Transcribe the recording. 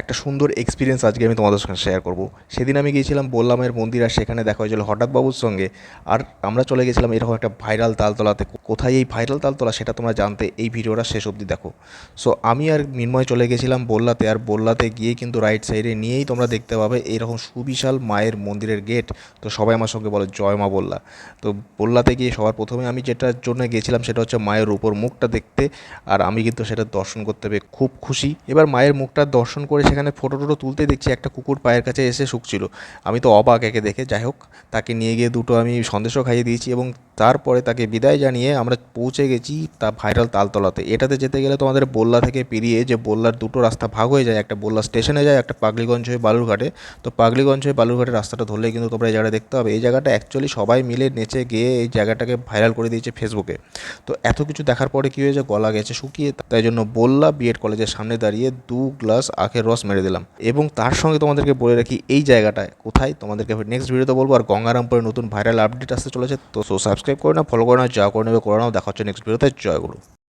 একটা সুন্দর এক্সপিরিয়েন্স আজকে আমি তোমাদের সঙ্গে শেয়ার করব। সেদিন আমি গিয়েছিলাম বললা মায়ের মন্দির, আর সেখানে দেখা হয়েছিল হঠাৎ বাবুর সঙ্গে। আর আমরা চলে গেছিলাম এরকম একটা ভাইরাল তালতলাতে। কোথায় এই ভাইরাল তালতলা সেটা তোমরা জানতে এই ভিডিওটা শেষ অবধি দেখো। সো আমি আর মিন্ময় চলে গেছিলাম বললাতে, আর বললাতে গিয়ে কিন্তু রাইট সাইডে নিয়েই তোমরা দেখতে পাবে এইরকম সুবিশাল মায়ের মন্দিরের গেট। তো সবাই আমার সঙ্গে বলো জয় মা বললা। তো বললাতে গিয়ে সবার প্রথমে আমি যেটার জন্য গেছিলাম সেটা হচ্ছে মায়ের উপর মুখটা দেখতে। আর আমি কিন্তু সেটা দর্শন করতে পেরে খুব খুশি। এবার মায়ের মুখটা দর্শন করে সেখানে ফটো টটো তুলতে দেখছি একটা কুকুর পায়ের কাছে এসে শুকছিল। আমি তো অবাক একে দেখে। যাই হোক, তাকে নিয়ে গিয়ে দুটো আমি সন্দেশও খাইয়ে দিয়েছি, এবং তারপরে তাকে বিদায় জানিয়ে আমরা পৌঁছে গেছি তা ভাইরাল তালতলাতে। এটাতে যেতে গেলে তোমাদের বললা থেকে পেরিয়ে, যে বললার দুটো রাস্তা ভাগ হয়ে যায়, একটা বললা স্টেশনে যায়, একটা পাগলিগঞ্জ হয়ে বালুরঘাটে। তো পাগলিগঞ্জ হয়ে বালুরঘাটের রাস্তাটা ধরলেই কিন্তু তোমরা এই জায়গাটা দেখতে হবে। এই জায়গাটা অ্যাকচুয়ালি সবাই মিলে নেচে গিয়ে এই জায়গাটাকে ভাইরাল করে দিয়েছে ফেসবুকে। তো এত কিছু দেখার পরে কী হয়েছে, গলা গেছে শুকিয়ে, তাই জন্য বললা বিএড কলেজের সামনে দাঁড়িয়ে 2 গ্লাস আখের রস মেরে দিলাম। এবং তার সঙ্গে তোমাদেরকে বলে রাখি এই জায়গাটায় কোথায়, তোমাদেরকে নেক্সট ভিডিওতে বলবো। আর গঙ্গারামপুরে নতুন ভাইরাল আপডেট আসতে চলেছে, তো সাবস্ক্রাইব করে নাও, ফলো করে নাও, যা করে নেবে করে নাও। দেখা হচ্ছে নেক্সট ভিডিওতে। জয় গুরু।